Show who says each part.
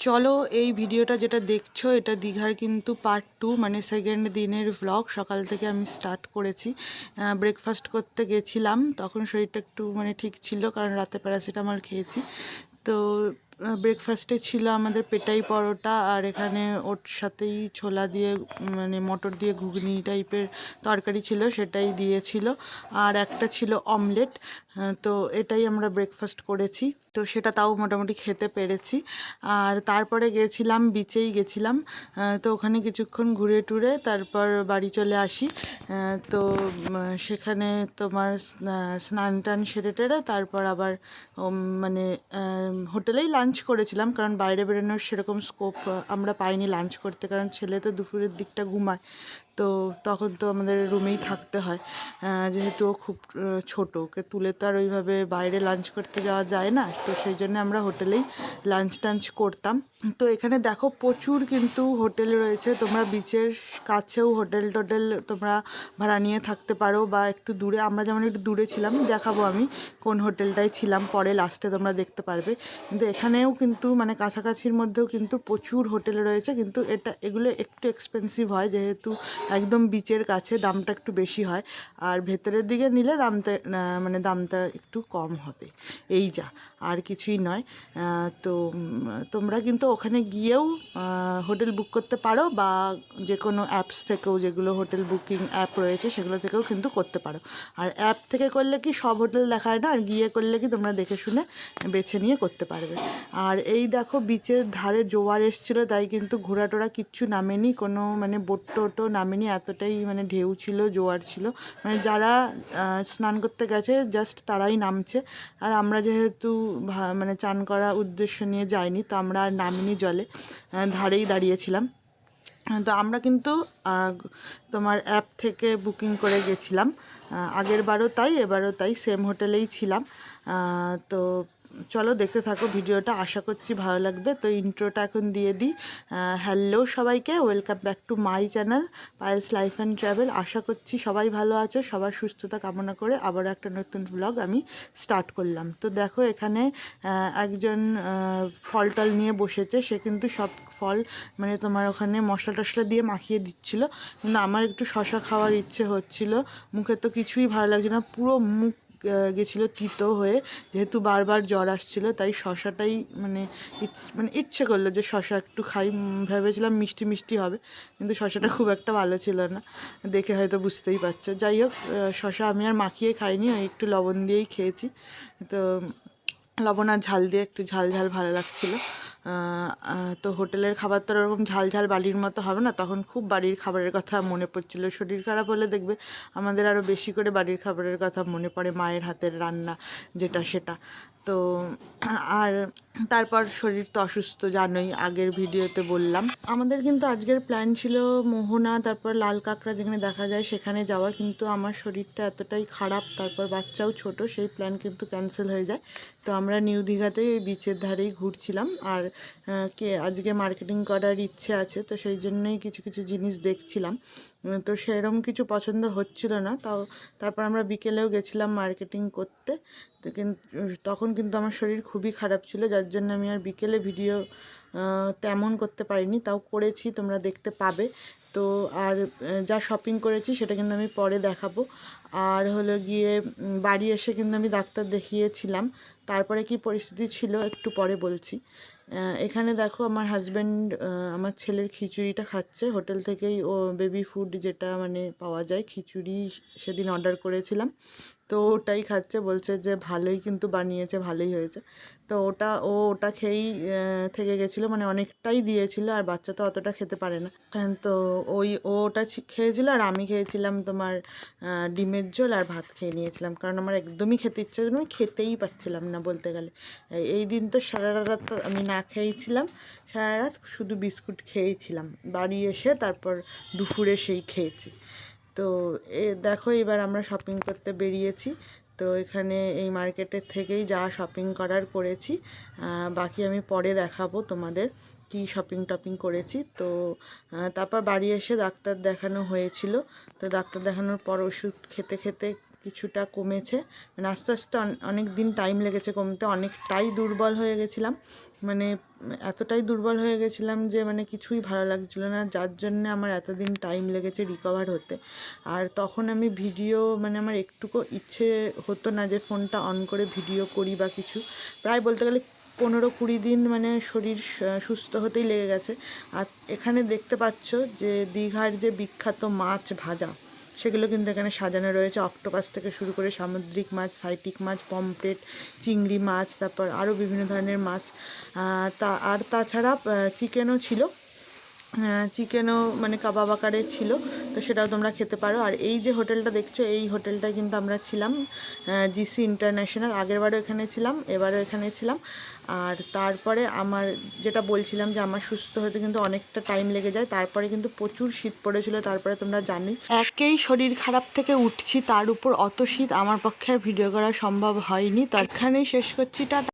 Speaker 1: চলো এই ভিডিওটা যেটা দেখছো এটা দীঘার কিন্তু পার্ট 2 মানে সেকেন্ড দিনের ভ্লগ। সকাল থেকে আমি স্টার্ট করেছি। ব্রেকফাস্ট করতে গেছিলাম, তখন শরীরটা একটু মানে ঠিক ছিল কারণ রাতে প্যারাসিটামল খেয়েছি। তো ব্রেকফাস্টে ছিল আমাদের পেটাই পরোটা, আর এখানে ওর সাথেই ছোলা দিয়ে মানে মটর দিয়ে ঘুগনি টাইপের তরকারি ছিল, সেটাই দিয়েছিল। আর একটা ছিল অমলেট। তো এটাই আমরা ব্রেকফাস্ট করেছি, তো সেটা তাও মোটামুটি খেতে পেরেছি। আর তারপরে গেছিলাম, বিচেই গেছিলাম। তো ওখানে কিছুক্ষণ ঘুরে টুরে তারপর বাড়ি চলে আসি। তো সেখানে তোমার স্নান টান সেরে টেরে তারপর আবার মানে হোটেলেই লাঞ্চ করেছিলাম, কারণ বাইরে বেরোনোর সেরকম স্কোপ আমরা পাইনি লাঞ্চ করতে, কারণ ছেলে তো দুপুরের দিকটা ঘুমায়। তো তখন তো আমাদের রুমেই থাকতে হয়, যেহেতু ও খুব ছোটো, ওকে তুলে তো আর ওইভাবে বাইরে লাঞ্চ করতে যাওয়া যায় না। তো সেই জন্য আমরা হোটেলেই লাঞ্চ টাঞ্চ করতাম। তো এখানে দেখো প্রচুর কিন্তু হোটেল রয়েছে, তোমরা বিচের কাছেও হোটেল টোটেল তোমরা ভাড়া নিয়ে থাকতে পারো, বা একটু দূরে, আমরা যেমন একটু দূরে ছিলাম, দেখাবো আমি কোন হোটেলটায় ছিলাম পরে লাস্টে তোমরা দেখতে পারবে। কিন্তু এখানেও কিন্তু মানে কাছাকাছির মধ্যেও কিন্তু প্রচুর হোটেল রয়েছে, কিন্তু এগুলো একটু এক্সপেন্সিভ হয়, যেহেতু একদম বিচের কাছে দামটা একটু বেশি হয়। আর ভেতরের দিকে নিলে দামটা একটু কম হবে, এই যা, আর কিছুই নয়। তো তোমরা কিন্তু ওখানে গিয়েও হোটেল বুক করতে পারো, বা যে কোনো অ্যাপস থেকেও, যেগুলো হোটেল বুকিং অ্যাপ রয়েছে সেগুলো থেকেও কিন্তু করতে পারো। আর অ্যাপ থেকে করলে কি সব হোটেল দেখায় না, আর গিয়ে করলে কি তোমরা দেখে শুনে বেছে নিয়ে করতে পারবে। আর এই দেখো বিচের ধারে জোয়ার এসেছিলো, তাই কিন্তু ঘোড়া টোড়া কিচ্ছু নামেনি, কোনো মানে বোট টোটও নামেনি, এতটাই মানে ঢেউ ছিল, জোয়ার ছিল। মানে যারা স্নান করতে গেছে জাস্ট তারাই নামছে। আর আমরা যেহেতু মানে চান করা উদ্দেশ্য নিয়ে যাইনি, তো আমরা আর নামিনি জলে, ধারেই দাঁড়িয়েছিলাম। তো আমরা কিন্তু তোমার অ্যাপ থেকে বুকিং করে গেছিলাম, আগের বারও তাই এবারও তাই, সেম হোটেলেই ছিলাম। তো চলো দেখতে থাকো ভিডিওটা, আশা করছি ভালো লাগবে। তো ইন্ট্রোটা এখন দিয়ে দিই। হ্যালো সবাইকে, welcome back to my channel Payel's life and travel. আশা করছি সবাই ভালো আছো, সবার সুস্থতা কামনা করে আবার একটা নতুন ভ্লগ আমি স্টার্ট করলাম। তো দেখো এখানে একজন ফল টল নিয়ে বসেছে, সে কিন্তু সব ফল মানে তোমার ওখানে মশলা টশলা দিয়ে মাখিয়ে দিচ্ছিল, কিন্তু আমার একটু শশা খাওয়ার ইচ্ছে হচ্ছিল। মুখে তো কিছুই ভালো লাগছে না, পুরো মুখ গেছিলো তিতো হয়ে, যেহেতু বারবার জ্বর আসছিলো, তাই শশাটাই মানে ইচ্ছে করলো যে শশা একটু খাই। ভেবেছিলাম মিষ্টি মিষ্টি হবে, কিন্তু শশাটা খুব একটা ভালো ছিল না, দেখে হয়তো বুঝতেই পারছো। যাই হোক, শশা আমি আর মাখিয়ে খাইনি, ওই একটু লবণ দিয়েই খেয়েছি। তো লবণ আর ঝাল দিয়ে, একটু ঝাল ঝাল ভালো লাগছিলো। তো হোটেলের খাবার তো ওরকম ঝাল ঝাল বাড়ির মতো হবে না, তখন খুব বাড়ির খাবারের কথা মনে পড়ছিল। শরীর খারাপ হলে দেখবে আমাদের আরও বেশি করে বাড়ির খাবারের কথা মনে পড়ে, মায়ের হাতের রান্না যেটা সেটা। তো আর তারপর শরীর তো অসুস্থ জানোই, আগের ভিডিওতে বললাম। আমাদের কিন্তু আজকের প্ল্যান ছিল মোহনা, তারপর লাল কাঁকড়া যেখানে দেখা যায় সেখানে যাওয়ার, কিন্তু আমার শরীরটা এতটাই খারাপ, তারপর বাচ্চাও ছোট, সেই প্ল্যান কিন্তু ক্যান্সেল হয়ে যায়। তো আমরা নিউ দীঘাতেই ওই বিচের ধারেই ঘুরছিলাম। আর আজকে মার্কেটিং করার ইচ্ছে আছে, তো সেই জন্যই কিছু কিছু জিনিস দেখছিলাম। তো সেরকম কিছু পছন্দ হচ্ছিল না, তারপর আমরা বিকেলেও গেছিলাম মার্কেটিং করতে। তো তখন কিন্তু আমার শরীর খুবই খারাপ ছিল, যার জন্য আমি আর বিকেলে ভিডিও তেমন করতে পারিনি, তাও করেছি, তোমরা দেখতে পাবে। তো আর যা শপিং করেছি সেটা কিন্তু আমি পরে দেখাবো। আর হলো গিয়ে বাড়ি এসে কিন্তু আমি ডাক্তার দেখিয়েছিলাম, তারপরে কি পরিস্থিতি ছিল একটু পরে বলছি। এখানে দেখো আমার হাজব্যান্ড আমার ছেলের খিচুড়িটা খাচ্ছে, হোটেল থেকেই ও বেবি ফুড যেটা মানে পাওয়া যায়, খিচুড়ি সেদিন অর্ডার করেছিলাম, তো ওটাই খাচ্ছে, বলছে যে ভালোই কিন্তু বানিয়েছে, ভালোই হয়েছে। তো ওটা খেয়েই থেকে গেছিলো, মানে অনেকটাই দিয়েছিল, আর বাচ্চা তো অতটা খেতে পারে না। তো ওটা খেয়েছিল, আর আমি খেয়েছিলাম তোমার ডিমের ঝোল আর ভাত খেয়ে নিয়েছিলাম, কারণ আমার একদমই খেতে ইচ্ছে ছিল, আমি খেতেই পারছিলাম না বলতে গেলে। এই দিন তো সারা রাত তো আমি না খেয়েছিলাম, সারা রাত শুধু বিস্কুট খেয়েছিলাম, বাড়ি এসে তারপর দুপুরে সেই খেয়েছি। তো দেখো এবার আমরা শপিং করতে বেরিয়েছি। তো এখানে এই মার্কেটের থেকেই যা শপিং করার করেছি, বাকি আমি পরে দেখাবো তোমাদের কি শপিং টপিং করেছি। তো তারপর বাড়ি এসে ডাক্তার দেখানো হয়েছিল, তো ডাক্তার দেখানোর পর ওষুধ খেতে খেতে কিছুটা কমেছে, মানে আস্তে আস্তে অনেক দিন টাইম লেগেছে কমতে, অনেকটাই দুর্বল হয়ে গেছিলাম। মানে এতটাই দুর্বল হয়ে গেছিলাম যে মানে কিছুই ভালো লাগছিলো না, যার জন্যে আমার এতদিন টাইম লেগেছে রিকভার হতে। আর তখন আমি ভিডিও মানে আমার একটুকু ইচ্ছে হতো না যে ফোনটা অন করে ভিডিও করি বা কিছু। প্রায় বলতে গেলে 15-20 দিন মানে শরীর সুস্থ হতেই লেগে গেছে। আর এখানে দেখতে পাচ্ছ যে দীঘার যে বিখ্যাত মাছ ভাজা, সেগুলো কিন্তু এখানে সাজানো রয়েছে। অক্টোপাস থেকে শুরু করে সামুদ্রিক মাছ, সাইটিক মাছ, পমফ্রেট, চিংড়ি মাছ, তারপর আরও বিভিন্ন ধরনের মাছ। তাছাড়া চিকেনও ছিল, চিকেনও মানে কাবাব আকারে ছিল, তো সেটাও তোমরা খেতে পারো। আর এই যে হোটেলটা দেখছো, এই হোটেলটায় কিন্তু আমরা ছিলাম, জিসি ইন্টারন্যাশনাল। আগেরবারও এখানে ছিলাম, এবারও এখানে ছিলাম। আর তারপরে আমার যেটা বলছিলাম যে আমার সুস্থ হতে কিন্তু অনেকটা টাইম লেগে যায়। তারপরে কিন্তু প্রচুর শীত পড়েছিল। তারপরে তোমরা জানোই, একেই শরীর খারাপ থেকে উঠছি, তার উপর অত শীত, আমার পক্ষে আর ভিডিও করা সম্ভব হয়নি। তো এখানেই শেষ করছি, টাটা।